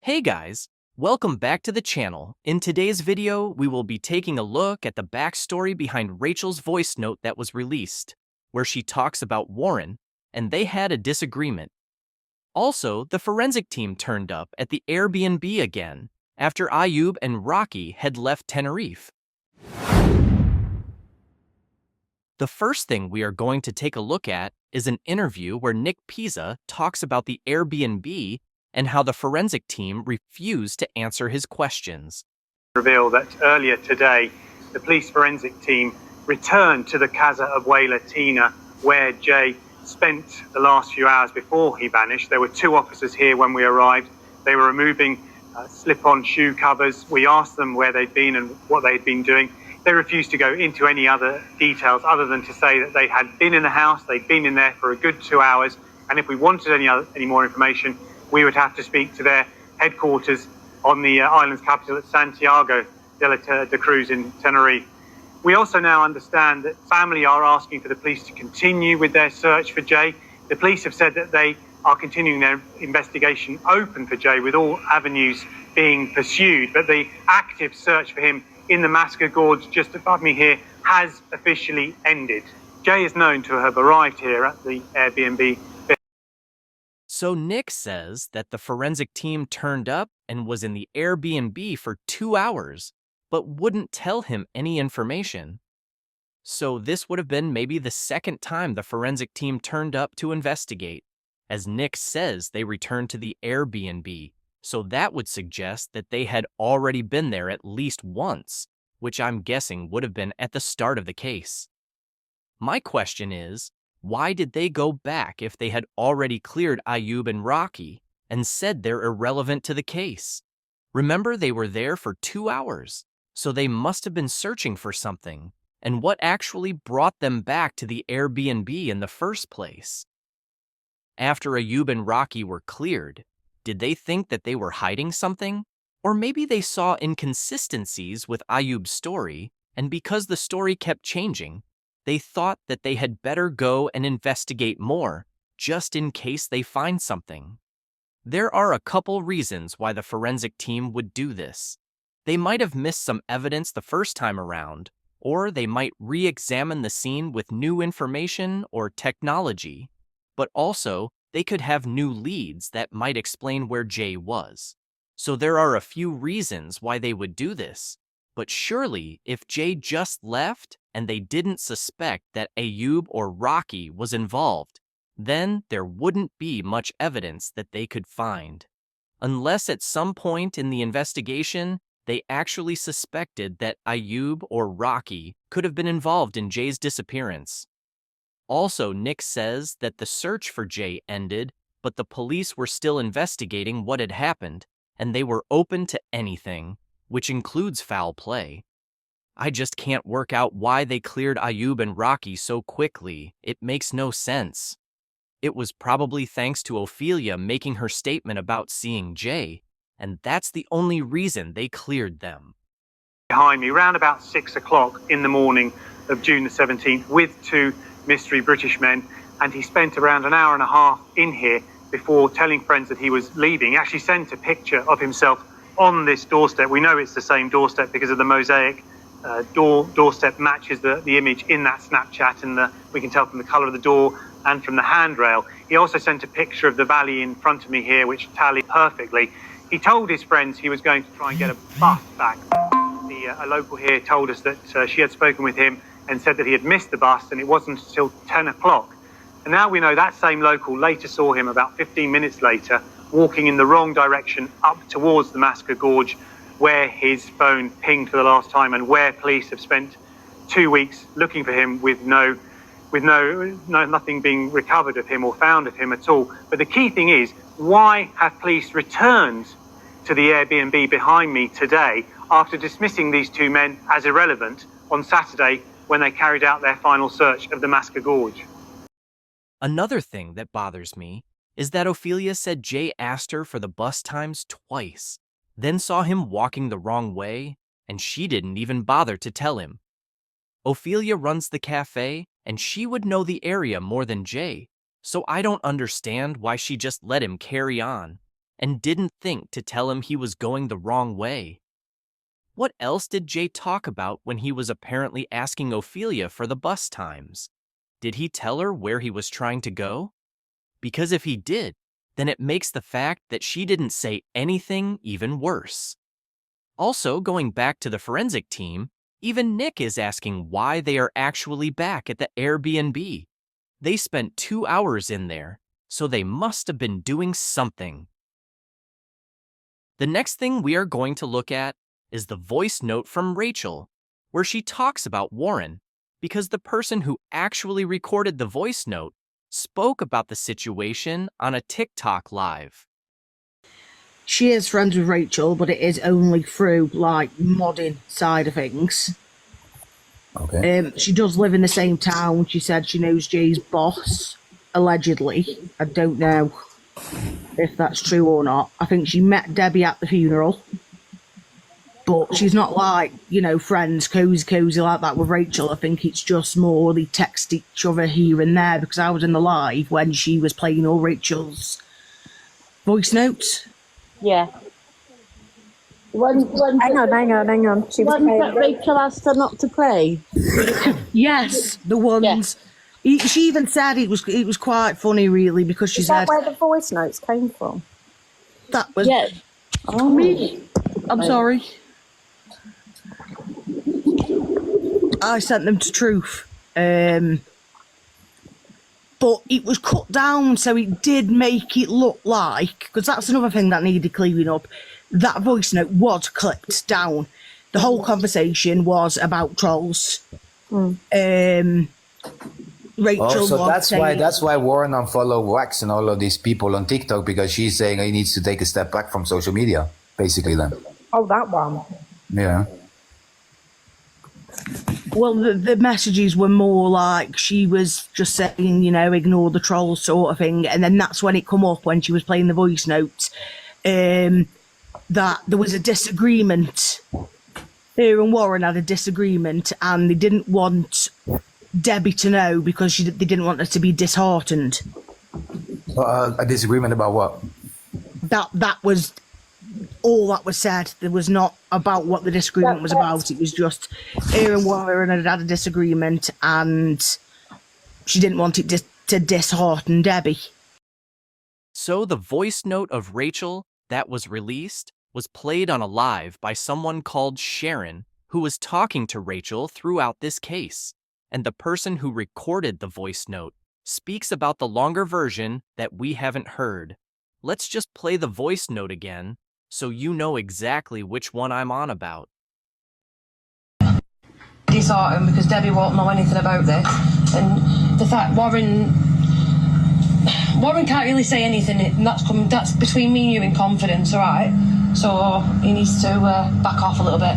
Hey guys, welcome back to the channel. In today's video, we will be taking a look at the backstory behind Rachel's voice note that was released, where she talks about Warren, and they had a disagreement. Also, the forensic team turned up at the Airbnb again, after Ayub and Rocky had left Tenerife. The first thing we are going to take a look at is an interview where Nick Pizza talks about the Airbnb and how the forensic team refused to answer his questions. Reveal that earlier today, the police forensic team returned to the Casa Abuela Tina, where Jay spent the last few hours before he vanished. There were two officers here when we arrived. They were removing slip-on shoe covers. We asked them where they'd been and what they'd been doing. They refused to go into any other details other than to say that they had been in the house, they'd been in there for a good 2 hours, and if we wanted any more information, we would have to speak to their headquarters on the island's capital at Santiago de Cruz in Tenerife. We also now understand that family are asking for the police to continue with their search for Jay. The police have said that they are continuing their investigation open for Jay, with all avenues being pursued, but the active search for him in the Masca Gorge just above me here has officially ended. Jay is known to have arrived here at the Airbnb. So Nick says that the forensic team turned up and was in the Airbnb for 2 hours, but wouldn't tell him any information. So this would have been maybe the second time the forensic team turned up to investigate. As Nick says, they returned to the Airbnb, so that would suggest that they had already been there at least once, which I'm guessing would have been at the start of the case. My question is, why did they go back if they had already cleared Ayub and Rocky and said they're irrelevant to the case? Remember, they were there for 2 hours, so they must have been searching for something. And what actually brought them back to the Airbnb in the first place? After Ayub and Rocky were cleared, did they think that they were hiding something? Or maybe they saw inconsistencies with Ayub's story, and because the story kept changing, they thought that they had better go and investigate more, just in case they find something. There are a couple reasons why the forensic team would do this. They might have missed some evidence the first time around, or they might re-examine the scene with new information or technology. But also, they could have new leads that might explain where Jay was. So there are a few reasons why they would do this. But surely, if Jay just left and they didn't suspect that Ayub or Rocky was involved, then there wouldn't be much evidence that they could find. Unless at some point in the investigation, they actually suspected that Ayub or Rocky could have been involved in Jay's disappearance. Also, Nick says that the search for Jay ended, but the police were still investigating what had happened, and they were open to anything, which includes foul play. I just can't work out why they cleared Ayub and Rocky so quickly. It makes no sense. It was probably thanks to Ophelia making her statement about seeing Jay, and that's the only reason they cleared them. Behind me, round about 6 o'clock in the morning of June the 17th, with two mystery British men, and he spent around an hour and a half in here before telling friends that he was leaving. He actually sent a picture of himself on this doorstep. We know it's the same doorstep because of the mosaic doorstep matches the image in that Snapchat, and we can tell from the colour of the door and from the handrail. He also sent a picture of the valley in front of me here, which tallied perfectly. He told his friends he was going to try and get a bus back. A local here told us that she had spoken with him and said that he had missed the bus, and it wasn't until 10 o'clock. And now we know that same local later saw him about 15 minutes later walking in the wrong direction up towards the Masca Gorge, where his phone pinged for the last time and where police have spent 2 weeks looking for him with nothing being recovered of him or found of him at all. But the key thing is, why have police returned to the Airbnb behind me today after dismissing these two men as irrelevant on Saturday when they carried out their final search of the Masca Gorge? Another thing that bothers me is that Ophelia said Jay asked her for the bus times twice, then saw him walking the wrong way, and she didn't even bother to tell him. Ophelia runs the cafe, and she would know the area more than Jay, so I don't understand why she just let him carry on. and didn't think to tell him he was going the wrong way. What else did Jay talk about when he was apparently asking Ophelia for the bus times? Did he tell her where he was trying to go? Because if he did, then it makes the fact that she didn't say anything even worse. Also, going back to the forensic team, even Nick is asking why they are actually back at the Airbnb. They spent 2 hours in there, so they must have been doing something. The next thing we are going to look at is the voice note from Rachel, where she talks about Warren, because the person who actually recorded the voice note spoke about the situation on a TikTok live. She is friends with Rachel, but it is only through, like, modding side of things. Okay. She does live in the same town. She said she knows Jay's boss, allegedly. I don't know if that's true or not. I think she met Debbie at the funeral. But she's not like, you know, friends, cozy like that with Rachel. I think it's just more they text each other here and there, because I was in the live when she was playing all Rachel's voice notes. Yeah. Hang on. She was One playing that Rachel asked her not to play. Yes, the ones. She even said it was quite funny, really, because she Is said that where the voice notes came from? that was Yeah. me. I'm sorry. I sent them to Truth. But it was cut down, so it did make it look like, because that's another thing that needed clearing up, that voice note was clipped down. The whole conversation was about trolls. Rachel Oh, so was saying, that's why Warren unfollowed Wax and all of these people on TikTok, because she's saying he needs to take a step back from social media, basically. Then, Oh, that one. yeah. well, the messages were more like she was just saying, you know, ignore the trolls sort of thing, and then that's when it come up when she was playing the voice notes, that there was a disagreement. Her and Warren had a disagreement, and they didn't want Debbie to know because they didn't want her to be disheartened. A disagreement about what? That was all that was said. There was not about what the disagreement was about. It was just her and Warren had a disagreement, and she didn't want it to dishearten Debbie. So the voice note of Rachel that was released was played on a live by someone called Sharon, who was talking to Rachel throughout this case. And the person who recorded the voice note speaks about the longer version that we haven't heard. Let's just play the voice note again so you know exactly which one I'm on about. Disheartened because Debbie won't know anything about this, and the fact Warren can't really say anything, and that's between me and you in confidence, all right? So he needs to back off a little bit.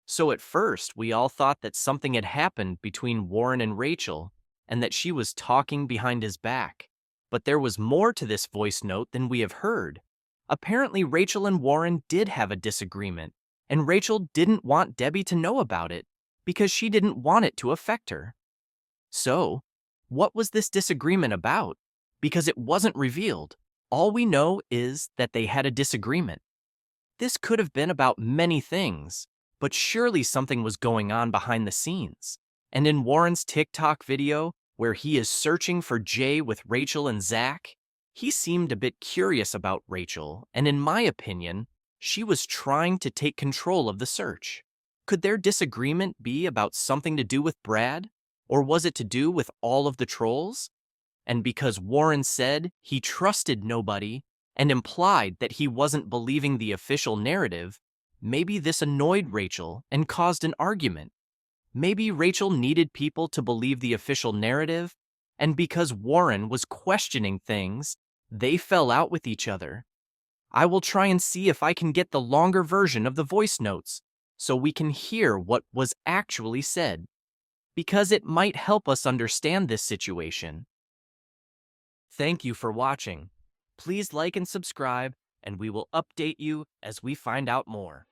So at first, we all thought that something had happened between Warren and Rachel, and that she was talking behind his back. But there was more to this voice note than we have heard. Apparently, Rachel and Warren did have a disagreement, and Rachel didn't want Debbie to know about it because she didn't want it to affect her. So, what was this disagreement about? Because it wasn't revealed. All we know is that they had a disagreement. This could have been about many things, but surely something was going on behind the scenes. And in Warren's TikTok video, where he is searching for Jay with Rachel and Zach, he seemed a bit curious about Rachel, and in my opinion, she was trying to take control of the search. Could their disagreement be about something to do with Brad? Or was it to do with all of the trolls? And because Warren said he trusted nobody and implied that he wasn't believing the official narrative, maybe this annoyed Rachel and caused an argument. Maybe Rachel needed people to believe the official narrative, and because Warren was questioning things, they fell out with each other. I will try and see if I can get the longer version of the voice notes, so we can hear what was actually said, because it might help us understand this situation. Thank you for watching. Please like and subscribe, and we will update you as we find out more.